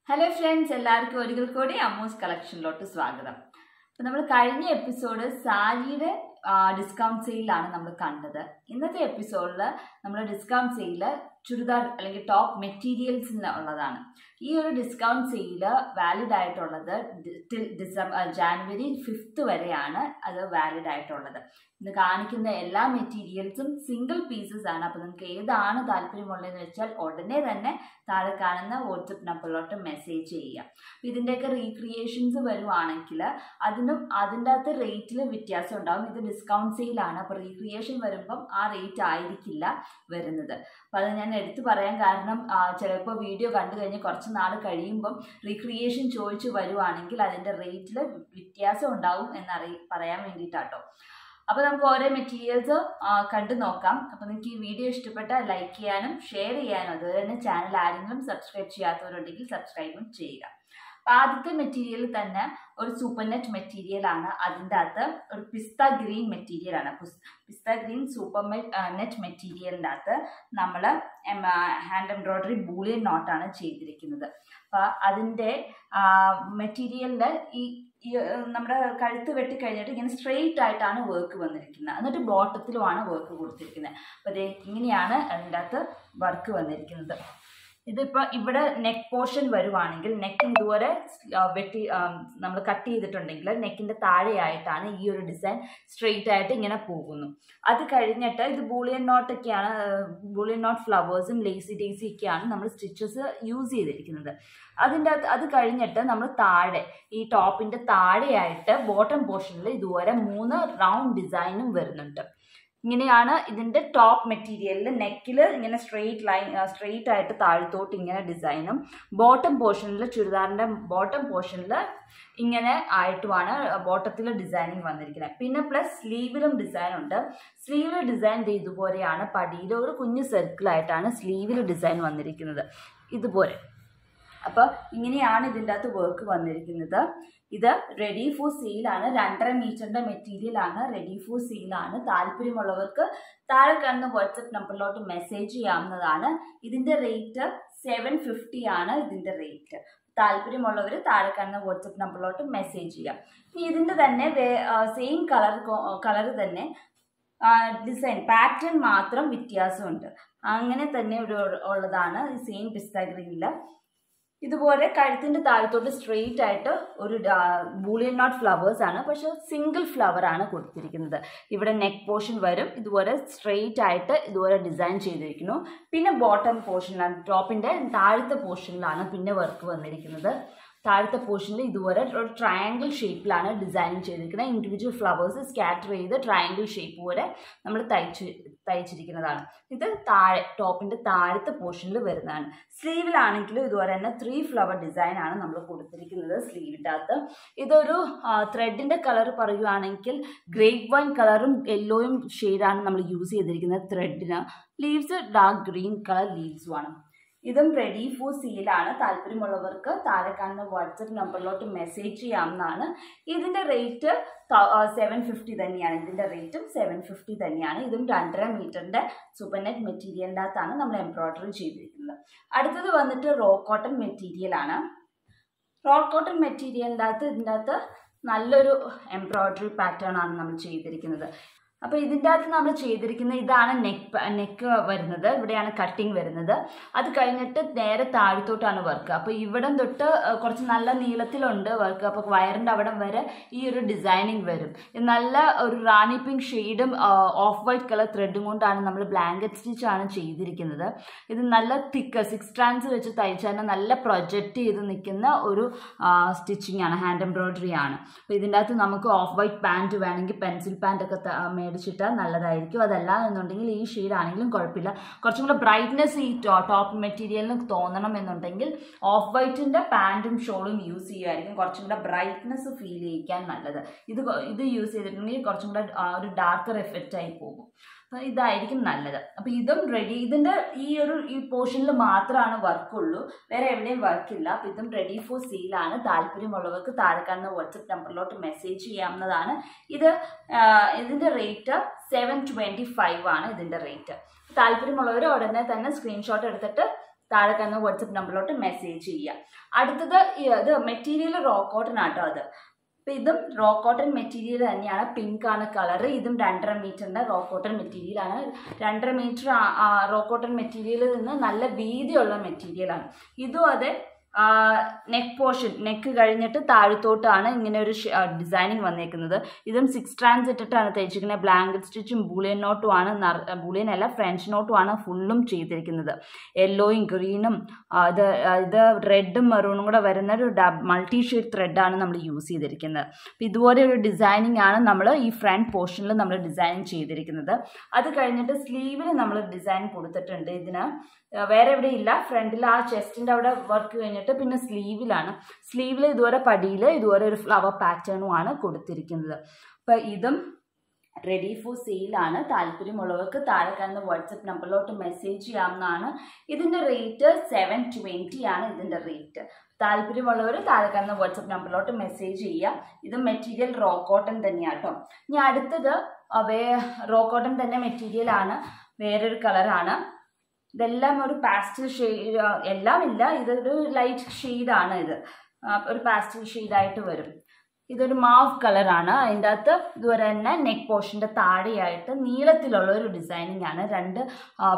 Hello friends, എല്ലാവർക്കും ഒരിക്കൽ കൂടി അമ്മൂസ് കളക്ഷനിലോട്ട് സ്വാഗതം. അപ്പോൾ നമ്മൾ കഴിഞ്ഞ എപ്പിസോഡ് സാരിയുടെ ഡിസ്കൗണ്ട് സെയിലാണ് നമ്മൾ കണ്ടത്. ഇന്നത്തെ എപ്പിസോഡിൽ നമ്മൾ ഡിസ്കൗണ്ട് സെയിൽ ചുരിദാർ അല്ലെങ്കിൽ ടോപ്പ് മെറ്റീരിയൽസിന് ഉള്ളതാണ്. ഈ ഒരു ഡിസ്കൗണ്ട് സെയിൽ വാലിഡ് ആയിട്ടുള്ളത് ജാനുവരി 5 വരെയാണ് അത് വാലിഡ് ആയിട്ടുള്ളത്. ഇന്ന് കാണിക്കുന്ന എല്ലാ മെറ്റീരിയൽസും സിംഗിൾ പീസസ് ആണ്. അപ്പോൾ നിങ്ങൾക്ക് ഏതാണ് താല്പര്യമുള്ളതെന്ന് വെച്ചാൽ ഉടനെ തന്നെ താഴെ കാണുന്ന വാട്സപ്പ് നമ്പറിലോട്ട് മെസ്സേജ് ചെയ്യുക. അപ്പോൾ ഇതിൻ്റെയൊക്കെ റീക്രിയേഷൻസ് വരുവാണെങ്കിൽ അതിൻ്റെ അകത്ത് റേറ്റിൽ വ്യത്യാസം ഉണ്ടാകും. ഇത് ഡിസ്കൗണ്ട് സെയിലാണ്. അപ്പോൾ റീക്രിയേഷൻ വരുമ്പം ആ റേറ്റ് ആയിരിക്കില്ല വരുന്നത്. അപ്പോൾ അത് ഞാൻ എടുത്തു പറയാൻ കാരണം ചിലപ്പോൾ വീഡിയോ കണ്ടു കഴിഞ്ഞ് കുറച്ച് നാൾ കഴിയുമ്പം റീക്രിയേഷൻ ചോദിച്ചു വരുവാണെങ്കിൽ അതിൻ്റെ റേറ്റിൽ വ്യത്യാസം ഉണ്ടാവും പറയാൻ വേണ്ടിയിട്ടാട്ടോ. അപ്പോൾ നമുക്ക് ഓരോ മെറ്റീരിയൽസ് കണ്ടു നോക്കാം. അപ്പോൾ നിങ്ങൾക്ക് ഈ വീഡിയോ ഇഷ്ടപ്പെട്ടാൽ ലൈക്ക് ചെയ്യാനും ഷെയർ ചെയ്യാനും അതുപോലെ തന്നെ ചാനൽ ആരെങ്കിലും സബ്സ്ക്രൈബ് ചെയ്യാത്തവരുണ്ടെങ്കിൽ സബ്സ്ക്രൈബും ചെയ്യുക. അപ്പോൾ ആദ്യത്തെ മെറ്റീരിയൽ തന്നെ ഒരു സൂപ്പർ നെറ്റ് മെറ്റീരിയൽ ആണ്. അതിൻ്റെ അകത്ത് ഒരു പിസ്ത ഗ്രീൻ മെറ്റീരിയൽ ആണ്. പിസ്ത ഗ്രീൻ സൂപ്പർ നെറ്റ് മെറ്റീരിയലിൻ്റെ അകത്ത് നമ്മൾ ഹാൻഡ് എംബ്രോയിഡറി ബൂളിയൻ നോട്ടാണ് ചെയ്തിരിക്കുന്നത്. അപ്പോൾ അതിൻ്റെ മെറ്റീരിയലിൻ്റെ ഈ നമ്മുടെ കഴുത്ത് വെട്ടി കഴിഞ്ഞിട്ട് ഇങ്ങനെ സ്ട്രെയിറ്റ് ആയിട്ടാണ് വർക്ക് വന്നിരിക്കുന്നത്. എന്നിട്ട് ബോട്ടത്തിലുമാണ് വർക്ക് കൊടുത്തിരിക്കുന്നത്. അപ്പോൾ അതേ ഇങ്ങനെയാണ് അതിൻ്റെ അകത്ത് വർക്ക് വന്നിരിക്കുന്നത്. ഇതിപ്പോൾ ഇവിടെ നെക്ക് പോർഷൻ വരുവാണെങ്കിൽ നെക്കിന് ഇതുപോലെ വെട്ടി നമ്മൾ കട്ട് ചെയ്തിട്ടുണ്ടെങ്കിൽ നെക്കിൻ്റെ താഴെയായിട്ടാണ് ഈ ഒരു ഡിസൈൻ സ്ട്രെയിറ്റ് ആയിട്ട് ഇങ്ങനെ പോകുന്നു. അത് കഴിഞ്ഞിട്ട് ഇത് ബൂളിയൻ നോട്ടൊക്കെയാണ്, ബൂളിയൻ നോട്ട് ഫ്ലവേഴ്സും ലേസി ഡേസി ഒക്കെയാണ് നമ്മൾ സ്റ്റിച്ചസ് യൂസ് ചെയ്തിരിക്കുന്നത്. അത് കഴിഞ്ഞിട്ട് നമ്മൾ താഴെ ഈ ടോപ്പിൻ്റെ താഴെയായിട്ട് ബോട്ടം പോർഷനിൽ ഇതുപോലെ 3 റൗണ്ട് ഡിസൈനും വരുന്നുണ്ട്. ഇങ്ങനെയാണ് ഇതിൻ്റെ ടോപ്പ് മെറ്റീരിയലിൽ നെക്കിൽ ഇങ്ങനെ സ്ട്രെയിറ്റ് ആയിട്ട് താഴത്തോട്ട് ഇങ്ങനെ ഡിസൈനും ബോട്ടം പോർഷനിൽ ചുരിദാറിൻ്റെ ബോട്ടം പോർഷനിൽ ഇങ്ങനെ ആയിട്ടുമാണ് ബോട്ടത്തിൽ ഡിസൈനിങ് വന്നിരിക്കുന്നത്. പിന്നെ പ്ലസ് സ്ലീവിലും ഡിസൈൻ ഉണ്ട്. സ്ലീവിൽ ഡിസൈൻ ഇതുപോലെയാണ്. പടിയിൽ ഒരു കുഞ്ഞു സർക്കിളായിട്ടാണ് സ്ലീവിൽ ഡിസൈൻ വന്നിരിക്കുന്നത് ഇതുപോലെ. അപ്പോൾ ഇങ്ങനെയാണ് ഇതിൻ്റെ അകത്ത് വർക്ക് വന്നിരിക്കുന്നത്. ഇത് റെഡി ഫോർ സെയിലാണ്. 2.5 മീറ്ററിൻ്റെ മെറ്റീരിയലാണ്. റെഡി ഫോർ സെയിലാണ്. താല്പര്യമുള്ളവർക്ക് താഴെ കാണുന്ന വാട്സപ്പ് നമ്പറിലോട്ട് മെസ്സേജ് ചെയ്യാവുന്നതാണ്. ഇതിൻ്റെ റേറ്റ് 750 ആണ്. ഇതിൻ്റെ റേറ്റ് താല്പര്യമുള്ളവർ താഴെ കാണുന്ന വാട്സപ്പ് നമ്പറിലോട്ട് മെസ്സേജ് ചെയ്യാം. ഇതിൻ്റെ തന്നെ സെയിം കളർ തന്നെ ഡിസൈൻ പാറ്റേൺ മാത്രം വ്യത്യാസമുണ്ട്. അങ്ങനെ തന്നെ ഉള്ളതാണ് ഈ സെയിം പിസ്ത ഗ്രീനിൽ. ഇതുപോലെ കഴുത്തിൻ്റെ താഴത്തോട്ട് സ്ട്രെയിറ്റ് ആയിട്ട് ഒരു ബൂളിയൻ നോട്ട് ഫ്ലവേഴ്സ് ആണ്, പക്ഷെ സിംഗിൾ ഫ്ലവർ ആണ് കൊടുത്തിരിക്കുന്നത്. ഇവിടെ നെക്ക് പോർഷൻ വരും. ഇതുപോലെ സ്ട്രെയിറ്റ് ആയിട്ട് ഇതുപോലെ ഡിസൈൻ ചെയ്തിരിക്കുന്നു. പിന്നെ ബോട്ടം പോർഷനിലാണ്, ടോപ്പിൻ്റെ താഴത്തെ പോർഷനിലാണ് പിന്നെ വർക്ക് വന്നിരിക്കുന്നത്. താഴത്തെ പോർഷനിൽ ഇതുപോലെ ഒരു ട്രയാങ്കിൾ ഷേപ്പിലാണ് ഡിസൈൻ ചെയ്തിരിക്കുന്നത്. ഇൻഡിവിജ്വൽ ഫ്ലവേഴ്സ് സ്കാറ്റർ ചെയ്ത് ട്രയാങ്കിൾ ഷേപ്പ് പോലെ നമ്മൾ തയ്ച്ചിരിക്കുന്നതാണ്. ഇത് ടോപ്പിൻ്റെ താഴത്തെ പോർഷനിൽ വരുന്നതാണ്. സ്ലീവിലാണെങ്കിലും ഇതുപോലെ തന്നെ 3 ഫ്ലവർ ഡിസൈൻ ആണ് നമ്മൾ കൊടുത്തിരിക്കുന്നത് സ്ലീവിൻ്റെ അകത്ത്. ഇതൊരു ത്രെഡിൻ്റെ കളർ പറയുകയാണെങ്കിൽ ഗ്രേപ്പ് വൈൻ കളറും യെല്ലോയും ഷെയ്ഡാണ് നമ്മൾ യൂസ് ചെയ്തിരിക്കുന്നത് ത്രെഡിന്. ലീവ്സ് ഡാർക്ക് ഗ്രീൻ കളർ ലീവ്സുമാണ്. ഇതും റെഡി ഫോർ സെയിലാണ്. താല്പര്യമുള്ളവർക്ക് താഴെ കാണുന്ന വാട്സപ്പ് നമ്പറിലോട്ട് മെസ്സേജ് ചെയ്യാവുന്നതാണ്. ഇതിൻ്റെ റേറ്റ് 750 തന്നെയാണ്. ഇതിൻ്റെ റേറ്റും 750 തന്നെയാണ്. ഇതും 2.5 മീറ്ററിൻ്റെ സൂപ്പർ നെറ്റ് മെറ്റീരിയലിൻ്റെ അകത്താണ് നമ്മൾ എംബ്രോയിഡറി ചെയ്തിരിക്കുന്നത്. അടുത്തത് വന്നിട്ട് റോ കോട്ടൺ മെറ്റീരിയലാണ്. റോ കോട്ടൺ മെറ്റീരിയലിൻ്റെ അകത്ത് ഇതിൻ്റെ അകത്ത് നല്ലൊരു എംബ്രോയിഡറി പാറ്റേൺ ആണ് നമ്മൾ ചെയ്തിരിക്കുന്നത്. അപ്പോൾ ഇതിൻ്റെ അകത്ത് നമ്മൾ ചെയ്തിരിക്കുന്ന ഇതാണ് നെക്ക് വരുന്നത്. ഇവിടെയാണ് കട്ടിങ് വരുന്നത്. അത് കഴിഞ്ഞിട്ട് നേരെ താഴത്തോട്ടാണ് വർക്ക്. അപ്പോൾ ഇവിടം തൊട്ട് കുറച്ച് നല്ല നീളത്തിലുണ്ട് വർക്ക്. അപ്പോൾ വയറിൻ്റെ അവിടം വരെ ഈ ഒരു ഡിസൈനിങ് വരും. നല്ല ഒരു റാണി പിങ്ക് ഷെയ്ഡും ഓഫ് വൈറ്റ് കളർ ത്രെഡും കൊണ്ടാണ് നമ്മൾ ബ്ലാങ്കറ്റ് സ്റ്റിച്ചാണ് ചെയ്തിരിക്കുന്നത്. ഇത് നല്ല തിക്ക് 6 strands വെച്ച് തയ്ച്ചാൽ നല്ല പ്രൊജക്റ്റ് ചെയ്ത് നിൽക്കുന്ന ഒരു സ്റ്റിച്ചിങ് ആണ്. ഹാൻഡ് എംബ്രോയിഡറി ആണ്. അപ്പോൾ ഇതിൻ്റെ അകത്ത് നമുക്ക് ഓഫ് വൈറ്റ് പാൻറ്റ് വേണമെങ്കിൽ പെൻസിൽ പാൻറ്റൊക്കെ മേടിച്ചിട്ടാൽ നല്ലതായിരിക്കും. അതല്ല എന്നുണ്ടെങ്കിൽ ഈ ഷെയ്ഡ് ആണെങ്കിലും കുഴപ്പമില്ല. കുറച്ചും കൂടെ ബ്രൈറ്റ്നെസ് ഈ ടോപ്പ് മെറ്റീരിയലിന് തോന്നണം എന്നുണ്ടെങ്കിൽ ഓഫ് വൈറ്റിൻ്റെ പാൻറ്റും ഷോളും യൂസ് ചെയ്യുമായിരിക്കും കുറച്ചും കൂടെ ബ്രൈറ്റ്നെസ് ഫീൽ ചെയ്യിക്കാൻ നല്ലത്. ഇത് യൂസ് ചെയ്തിട്ടുണ്ടെങ്കിൽ കുറച്ചും കൂടെ ഒരു ഡാർക്കർ എഫക്റ്റ് ആയി പോകും. ഇതായിരിക്കും നല്ലത്. അപ്പോൾ ഇതും റെഡി. ഇതിൻ്റെ ഈ പോർഷനിൽ മാത്രമാണ് വർക്കുള്ളൂ, വേറെ എവിടെയും വർക്കില്ല. അപ്പോൾ ഇതും റെഡി ഫോർ സെയിലാണ്. താല്പര്യമുള്ളവർക്ക് താഴെ കാണുന്ന വാട്സപ്പ് നമ്പറിലോട്ട് മെസ്സേജ് ചെയ്യാവുന്നതാണ്. ഇതിൻ്റെ റേറ്റ് 725 ആണ് ഇതിൻ്റെ റേറ്റ്. താല്പര്യമുള്ളവർ ഉടനെ തന്നെ സ്ക്രീൻഷോട്ട് എടുത്തിട്ട് താഴെ കാണുന്ന വാട്സപ്പ് നമ്പറിലോട്ട് മെസ്സേജ് ചെയ്യുക. അടുത്തത് ഇത് മെറ്റീരിയൽ റോ കോട്ടൺ ആട്ടോ. അത് അപ്പം ഇതും റോ കോട്ടൺ മെറ്റീരിയൽ തന്നെയാണ്. പിങ്ക് ആണ് കളർ. ഇതും 2.5 മീറ്ററിൻ്റെ റോ കോട്ടൺ മെറ്റീരിയലാണ്. 2.5 മീറ്റർ റോ കോട്ടൺ മെറ്റീരിയലിൽ നിന്ന് നല്ല വീതിയുള്ള മെറ്റീരിയലാണ്. ഇതും അതെ നെക്ക് പോർഷൻ, നെക്ക് കഴിഞ്ഞിട്ട് താഴത്തോട്ടാണ് ഇങ്ങനെ ഒരു ഡിസൈനിങ് വന്നേക്കുന്നത്. ഇതും 6 strands ഇട്ടിട്ടാണ് തയ്ച്ചിരിക്കുന്നത്. ബ്ലാങ്കറ്റ് സ്റ്റിച്ചും ബൂളിയൻ നോട്ടും ആണ്, ബൂളിയൻ അല്ല ഫ്രഞ്ച് നോട്ടും ആണ് ഫുള്ളും ചെയ്തിരിക്കുന്നത്. യെല്ലോയും ഗ്രീനും ഇത് റെഡും മെറൂണും കൂടെ വരുന്ന ഒരു മൾട്ടി ഷെയ്ഡ് ത്രെഡാണ് നമ്മൾ യൂസ് ചെയ്തിരിക്കുന്നത്. അപ്പോൾ ഇതുപോലെ ഒരു ഡിസൈനിങ് ആണ് നമ്മൾ ഈ ഫ്രണ്ട് പോർഷനിൽ നമ്മൾ ഡിസൈനിങ് ചെയ്തിരിക്കുന്നത്. അത് കഴിഞ്ഞിട്ട് സ്ലീവിൽ നമ്മൾ ഡിസൈൻ കൊടുത്തിട്ടുണ്ട്. ഇതിന് വേറെ എവിടെ ഇല്ല. ഫ്രണ്ടിൽ ആ ചെസ്റ്റിൻ്റെ അവിടെ വർക്ക് കഴിഞ്ഞിട്ട് പിന്നെ സ്ലീവിലാണ്. സ്ലീവിൽ ഇതുവരെ പടിയിൽ ഇതുവരെ ഒരു ഫ്ലവർ പാറ്റേണും ആണ് കൊടുത്തിരിക്കുന്നത്. അപ്പം ഇതും റെഡി ഫോർ സെയിലാണ്. താല്പര്യമുള്ളവർക്ക് താഴെ കാണുന്ന വാട്സപ്പ് നമ്പറിലോട്ട് മെസ്സേജ് ചെയ്യാവുന്നതാണ്. ഇതിൻ്റെ റേറ്റ് 720 ആണ് ഇതിൻ്റെ റേറ്റ്. താല്പര്യമുള്ളവർ താഴെ കാണുന്ന വാട്സപ്പ് നമ്പറിലോട്ട് മെസ്സേജ് ചെയ്യുക. ഇത് മെറ്റീരിയൽ റോ കോട്ടൺ തന്നെയാണ് കേട്ടോ. ഇനി അടുത്തത് റോ കോട്ടൺ തന്നെ മെറ്റീരിയലാണ്, വേറൊരു കളറാണ്. ഇതെല്ലാം ഒരു പാസ്റ്റൽ ഷെയ്ഡ്, എല്ലാം ഇല്ല, ഇതൊരു ലൈറ്റ് ഷെയ്ഡാണ്. ഇത് ഒരു പാസ്റ്റൽ ഷെയ്ഡായിട്ട് വരും. ഇതൊരു മാവ് കളറാണ്. അതിൻ്റെ അകത്ത് ഇതുവരെ തന്നെ നെക്ക് പോർഷൻ്റെ താഴെയായിട്ട് നീളത്തിലുള്ള ഒരു ഡിസൈനിങ് ആണ്. 2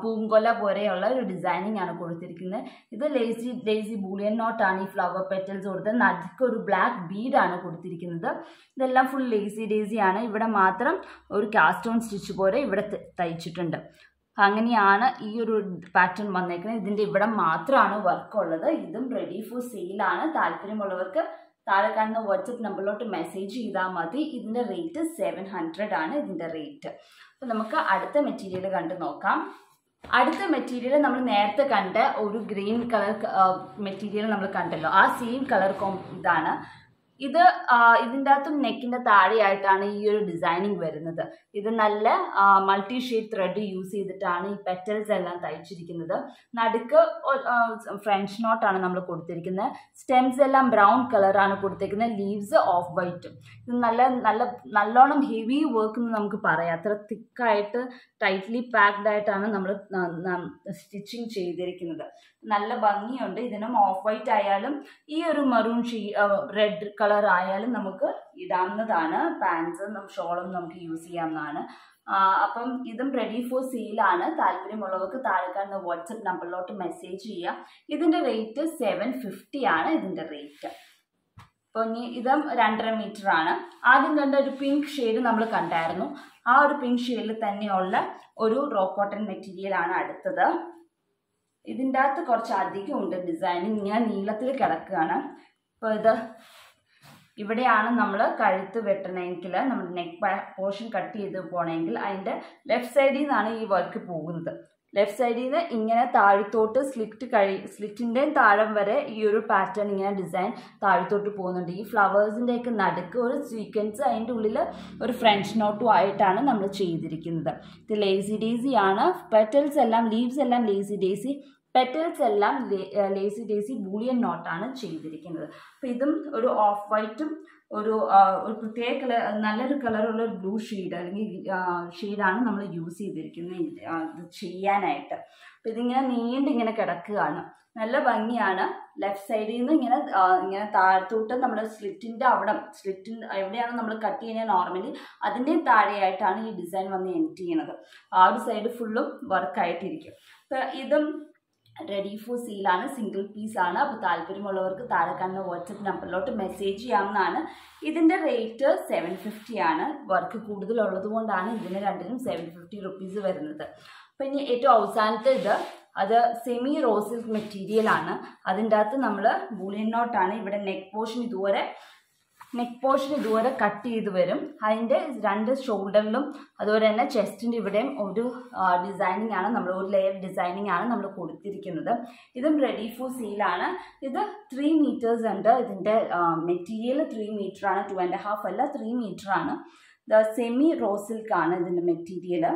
പൂങ്കൊല പോലെയുള്ള ഒരു ഡിസൈനിങ് ആണ് കൊടുത്തിരിക്കുന്നത്. ഇത് ലേസി ബൂളിയൻ നോട്ടാണ് ഈ ഫ്ലവർ പെറ്റൽസ് കൊടുത്തത്. നടുക്കൊരു ബ്ലാക്ക് ബീഡാണ് കൊടുത്തിരിക്കുന്നത്. ഇതെല്ലാം ഫുൾ ലേസി ആണ്. ഇവിടെ മാത്രം ഒരു കാസ്റ്റ് ഓൺ സ്റ്റിച്ച് പോലെ ഇവിടെ തയ്ച്ചിട്ടുണ്ട്. അങ്ങനെയാണ് ഈ ഒരു പാറ്റേൺ വന്നേക്കുന്നത്. ഇതിൻ്റെ ഇവിടെ മാത്രമാണ് വർക്ക് ഉള്ളത്. ഇതും റെഡി ഫോർ സെയിലാണ്. താല്പര്യമുള്ളവർക്ക് താഴെ കാണുന്ന വാട്സപ്പ് നമ്പറിലോട്ട് മെസ്സേജ് ചെയ്താൽ മതി. ഇതിൻ്റെ റേറ്റ് 700 ആണ് ഇതിൻ്റെ റേറ്റ്. അപ്പോൾ നമുക്ക് അടുത്ത മെറ്റീരിയൽ കണ്ടു നോക്കാം. അടുത്ത മെറ്റീരിയൽ നമ്മൾ നേരത്തെ കണ്ട ഒരു ഗ്രീൻ കളർ മെറ്റീരിയൽ നമ്മൾ കണ്ടല്ലോ, ആ സെയിം കളർ ഇതാണ്. ഇതിൻ്റെ അകത്തും നെക്കിൻ്റെ താഴെയായിട്ടാണ് ഈ ഒരു ഡിസൈനിങ് വരുന്നത്. ഇത് നല്ല മൾട്ടി ഷെയ്ഡ് ത്രെഡ് യൂസ് ചെയ്തിട്ടാണ് ഈ പെറ്റൽസ് എല്ലാം തയ്ച്ചിരിക്കുന്നത്. നടുക്ക് ഫ്രഞ്ച് നോട്ടാണ് നമ്മൾ കൊടുത്തിരിക്കുന്നത്. സ്റ്റെംസ് എല്ലാം ബ്രൗൺ കളറാണ് കൊടുത്തിരിക്കുന്നത്. ലീവ്സ് ഓഫ് വൈറ്റും. ഇത് നല്ലോണം ഹെവി വർക്ക് എന്ന് നമുക്ക് പറയാം. അത്ര തിക്കായിട്ട് ടൈറ്റ്ലി പാക്ഡ് ആയിട്ടാണ് നമ്മൾ സ്റ്റിച്ചിങ് ചെയ്തിരിക്കുന്നത്. നല്ല ഭംഗിയുണ്ട്. ഇതിനും ഓഫ് വൈറ്റ് ആയാലും ഈ ഒരു മെറൂൺ റെഡ് കളർ ആയാലും നമുക്ക് ഇടാവുന്നതാണ്. പാൻസും ഷോളും നമുക്ക് യൂസ് ചെയ്യാവുന്നതാണ്. അപ്പം ഇതും റെഡി ഫോർ സെയിലാണ്. താല്പര്യമുള്ളവർക്ക് താഴെ കാണുന്ന വാട്സപ്പ് നമ്പറിലോട്ട് മെസ്സേജ് ചെയ്യുക. ഇതിൻ്റെ റേറ്റ് 750 ആണ് ഇതിൻ്റെ റേറ്റ്. അപ്പോൾ ഇനി ഇതും 2.5 മീറ്റർ ആണ്. ആദ്യം കണ്ട ഒരു പിങ്ക് ഷെയ്ഡ് നമ്മൾ കണ്ടായിരുന്നു. ആ ഒരു പിങ്ക് ഷെയ്ഡിൽ തന്നെയുള്ള ഒരു റോ കോട്ടൺ മെറ്റീരിയൽ ആണ് അടുത്തത്. ഇതിൻ്റെ അകത്ത് കുറച്ച് അധികം ഉണ്ട് ഡിസൈനിങ്. ഇങ്ങനെ നീളത്തിൽ കിടക്കുകയാണ്. അപ്പോൾ ഇവിടെയാണ് നമ്മൾ കഴുത്ത് വെട്ടണമെങ്കിൽ, നമ്മുടെ നെക്ക് പോർഷൻ കട്ട് ചെയ്ത് പോകണമെങ്കിൽ അതിൻ്റെ ലെഫ്റ്റ് സൈഡിൽ നിന്നാണ് ഈ വർക്ക് പോകുന്നത്. ലെഫ്റ്റ് സൈഡിൽ നിന്ന് ഇങ്ങനെ താഴത്തോട്ട് സ്ലിറ്റിൻ്റെയും താഴം വരെ ഈ ഒരു പാറ്റേൺ ഇങ്ങനെ ഡിസൈൻ താഴത്തോട്ട് പോകുന്നുണ്ട്. ഈ ഫ്ലവേഴ്സിൻ്റെയൊക്കെ നടുക്ക് ഒരു സീക്വൻസ്, അതിൻ്റെ ഉള്ളിൽ ഒരു ഫ്രഞ്ച് നോട്ടും ആയിട്ടാണ് നമ്മൾ ചെയ്തിരിക്കുന്നത്. ഇത് ലേസി ഡേസി ആണ്. പെറ്റൽസ് എല്ലാം, ലീവ്സ് എല്ലാം ലേസി ഡേസി, പെറ്റൽസ് എല്ലാം ലേസി ഡേസി ബൂളിയൻ നോട്ടാണ് ചെയ്തിരിക്കുന്നത്. അപ്പോൾ ഇതും ഒരു ഓഫ് വൈറ്റും ഒരു പ്രത്യേക കളർ, നല്ലൊരു കളറുള്ള ഒരു ബ്ലൂ ഷെയ്ഡ് അല്ലെങ്കിൽ ഷെയ്ഡാണ് നമ്മൾ യൂസ് ചെയ്തിരിക്കുന്നത് ഇത് ചെയ്യാനായിട്ട്. അപ്പോൾ ഇതിങ്ങനെ നീണ്ടിങ്ങനെ കിടക്കുകയാണ്. നല്ല ഭംഗിയാണ്. ലെഫ്റ്റ് സൈഡിൽ നിന്ന് ഇങ്ങനെ താഴത്തോട്ട് നമ്മുടെ സ്ലിറ്റിൻ എവിടെയാണ് നമ്മൾ കട്ട് ചെയ്യുന്നത് നോർമലി അതിൻ്റെ താഴെയായിട്ടാണ് ഈ ഡിസൈൻ വന്ന് എൻഡ് ചെയ്യുന്നത്. ആ ഒരു സൈഡ് ഫുള്ളും വർക്കായിട്ടിരിക്കും. അപ്പോൾ ഇതും റെഡി ഫോർ സെയിലാണ്. സിംഗിൾ പീസ് ആണ്. അപ്പോൾ താല്പര്യമുള്ളവർക്ക് താഴെ കാണുന്ന വാട്സപ്പ് നമ്പറിലോട്ട് മെസ്സേജ് ചെയ്യാവുന്നതാണ്. ഇതിൻ്റെ റേറ്റ് 750 ആണ്. വർക്ക് കൂടുതലുള്ളത് കൊണ്ടാണ് ഇതിന് രണ്ടിനും 750 റുപ്പീസ് വരുന്നത്. അപ്പോൾ ഇനി ഏറ്റവും അവസാനത്തെ അത് സെമി റോ സിൽക്ക് മെറ്റീരിയലാണ്. അതിൻ്റെ അകത്ത് നമ്മൾ ബൂളിയൻ നോട്ടാണ്. ഇവിടെ നെക്ക് പോർഷൻ ഇതുവരെ കട്ട് ചെയ്ത് വരും. അതിൻ്റെ 2 ഷോൾഡറിലും അതുപോലെ തന്നെ ചെസ്റ്റിൻ്റെ ഇവിടെയും ഒരു ഡിസൈനിങ് ആണ്, നമ്മൾ ഒരു ലെയർ ഡിസൈനിങ് ആണ് നമ്മൾ കൊടുത്തിരിക്കുന്നത്. ഇതും റെഡി ഫോർ സെയിലാണ്. ഇത് 3 മീറ്റേഴ്സ് ഉണ്ട്. ഇതിൻ്റെ മെറ്റീരിയൽ 3 മീറ്റർ ആണ്, 2.5 അല്ല 3 മീറ്റർ ആണ്. സെമി റോ സിൽക്ക് ആണ് ഇതിൻ്റെ മെറ്റീരിയൽ.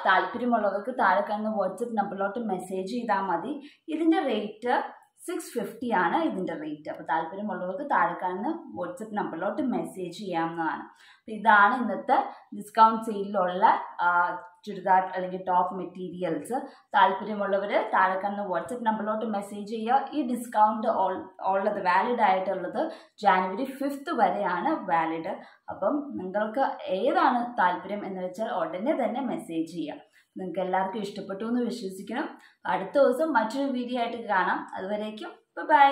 താല്പര്യമുള്ളവർക്ക് താഴെ കാണുന്ന വാട്സപ്പ് നമ്പറിലോട്ട് മെസ്സേജ് ചെയ്താൽ മതി. ഇതിൻ്റെ റേറ്റ് 650 ആണ് ഇതിൻ്റെ റേറ്റ്. അപ്പോൾ താല്പര്യമുള്ളവർക്ക് താഴെ കാണുന്ന വാട്സപ്പ് നമ്പറിലോട്ട് മെസ്സേജ് ചെയ്യാവുന്നതാണ്. അപ്പോൾ ഇതാണ് ഇന്നത്തെ ഡിസ്കൗണ്ട് സെയിലിലുള്ള ചുരിദാർ അല്ലെങ്കിൽ ടോപ്പ് മെറ്റീരിയൽസ് താല്പര്യമുള്ളവർ താഴെ കാണുന്ന വാട്സപ്പ് നമ്പറിലോട്ട് മെസ്സേജ് ചെയ്യുക. ഈ ഡിസ്കൗണ്ട് ഉള്ളത് വാലിഡ് ആയിട്ടുള്ളത് ജാനുവരി 5th വരെയാണ് വാലിഡ്. അപ്പം നിങ്ങൾക്ക് ഏതാണ് താല്പര്യം എന്ന് വെച്ചാൽ ഉടനെ തന്നെ മെസ്സേജ് ചെയ്യുക. നിങ്ങൾക്ക് എല്ലാവർക്കും ഇഷ്ടപ്പെട്ടു എന്ന് വിശ്വസിക്കണം. അടുത്ത ദിവസം മറ്റൊരു വീഡിയോ ആയിട്ട് കാണാം. അതുവരേക്കും ബൈ.